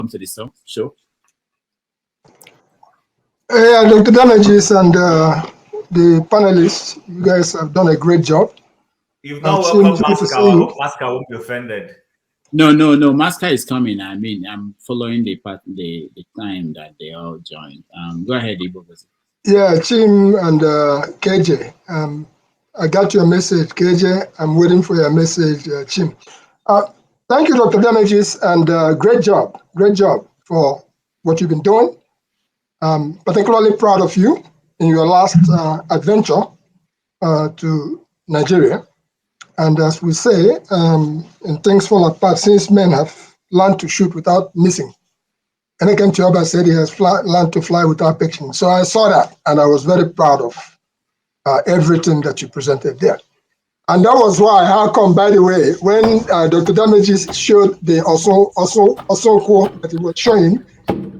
welcome to the show. Dr. Damages and the panelists, you guys have done a great job. You've not welcomed Masca. I hope Masca won't be offended. No. Masca is coming. I mean, I'm following the time that they all joined. Go ahead, Igbo. Yeah, Chim and KJ. I got your message, KJ. I'm waiting for your message, Chim. Thank you, Dr. Damages, and great job for what you've been doing. Particularly proud of you in your last adventure to Nigeria. And as we say, and things fall apart since men have learned to shoot without missing. And Abia said he has learned to fly without pitching. So I saw that, and I was very proud of everything that you presented there. And that was why, how come, by the way, when Dr. Damages showed the Osoko that he was showing,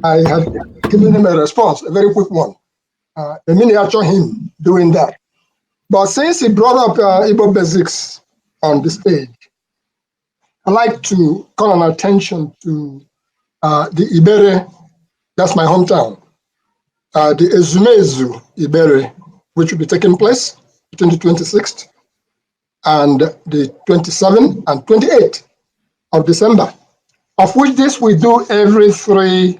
I had given him a response, a very quick one. A miniature him doing that. But since he brought up Igbo basics on the stage, I'd like to call an attention to the Igbere, that's my hometown, the Ezumezu Igbere, which will be taking place between the 26th and the 27th and 28th of December, of which this we do every 3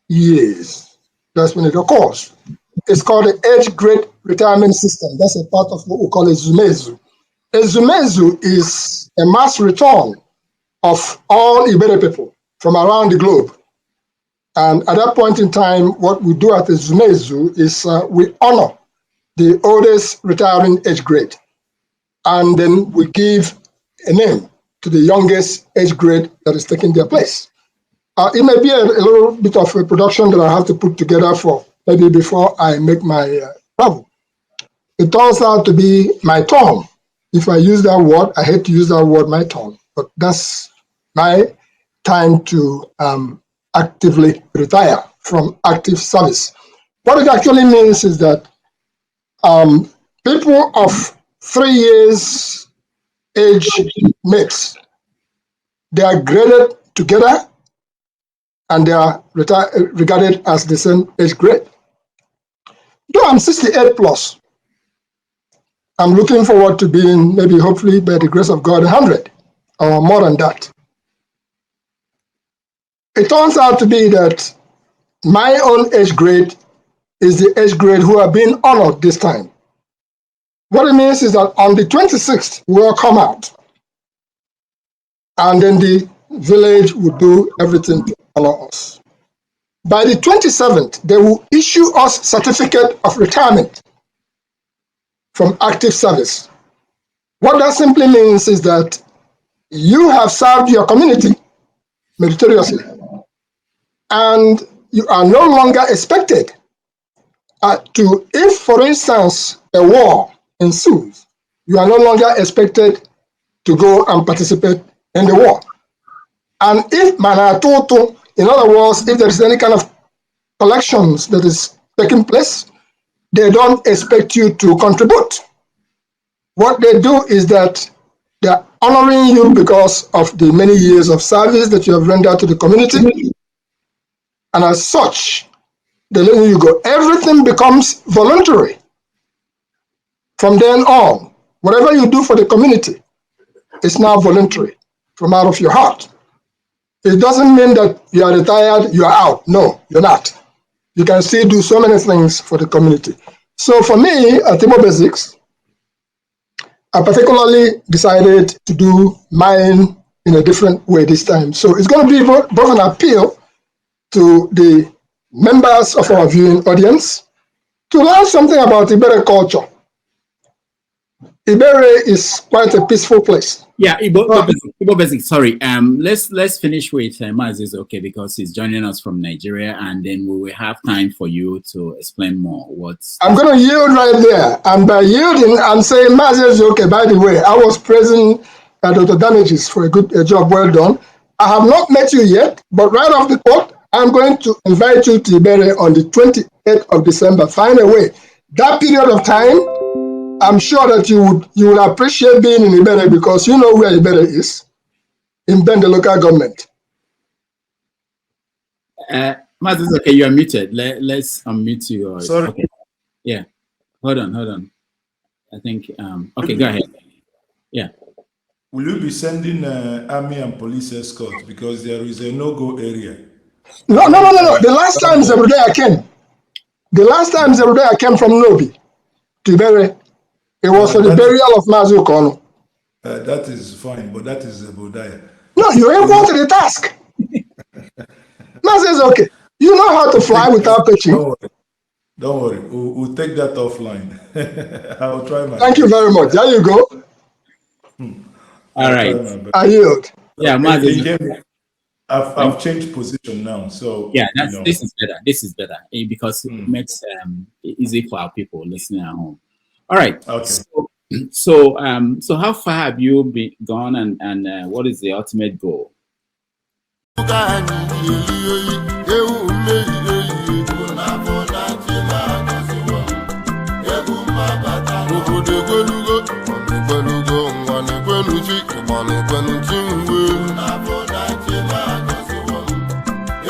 years. That's when it occurs. It's called the Age Grade Retirement System. That's a part of what we call Ezumezu. Ezumezu is a mass return of all Igbere people from around the globe. And at that point in time, what we do at Ezumezu is we honor the oldest retiring age grade. And then we give a name to the youngest age grade that is taking their place. It may be a little bit of a production that I have to put together for maybe before I make my travel. It turns out to be my turn. If I use that word, I hate to use that word, my turn, but that's my time to actively retire from active service. What it actually means is that people of 3 years age mates, they are graded together and they are regarded as the same age grade. Though I'm 68 plus, I'm looking forward to being maybe hopefully by the grace of God 100 or more than that. It turns out to be that my own age grade is the age grade who are being honored this time. What it means is that on the 26th, we'll come out. And then the village will do everything to honor us. By the 27th, they will issue us certificate of retirement from active service. What that simply means is that you have served your community meritoriously, and you are no longer expected to, if for instance, a war ensues, you are no longer expected to go and participate in the war. And if manatoto, in other words, if there is any kind of collections that is taking place, they don't expect you to contribute. What they do is that they are honoring you because of the many years of service that you have rendered to the community. And as such, they let you go. Everything becomes voluntary. From then on, whatever you do for the community is now voluntary from out of your heart. It doesn't mean that you are retired, you are out. No, you're not. You can still do so many things for the community. So for me, at Igbo Basics, I particularly decided to do mine in a different way this time. So it's going to be both an appeal to the members of our viewing audience to learn something about Igbere culture. Igbere is quite a peaceful place. Yeah, Igbo Basic, sorry. Let's finish with Mazi, okay, because he's joining us from Nigeria, and then we will have time for you to explain more. I'm going to yield right there, and by yielding, I'm saying Mazi, okay. By the way, I was praising Dr. Damages for a job well done. I have not met you yet, but right off the court, I'm going to invite you to Igbere on the 28th of December. Find a way. That period of time, I'm sure that you would appreciate being in Igbere because you know where Igbere is, in Bende Local Government. Maz, it's okay. You are muted. Let's unmute you. Sorry. Okay. Yeah. Hold on. I think. Okay. Go ahead. Yeah. Will you be sending army and police escorts because there is a no-go area? No. The last time I came from Nobi to Igbere, it was for the burial of Mazu Kono. That is fine, but that is a Bodaya. No, you're equal to the task. Mazu is okay. You know how to fly without pitching. Don't worry. We'll take that offline. I'll try my Thank you very much. There you go. All right. I yield. Yeah, Mazu. I've changed position now, so yeah, this is better. This is better because it makes easy for our people listening at home. All right. Okay. So how far have you gone, and what is the ultimate goal?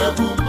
Ebu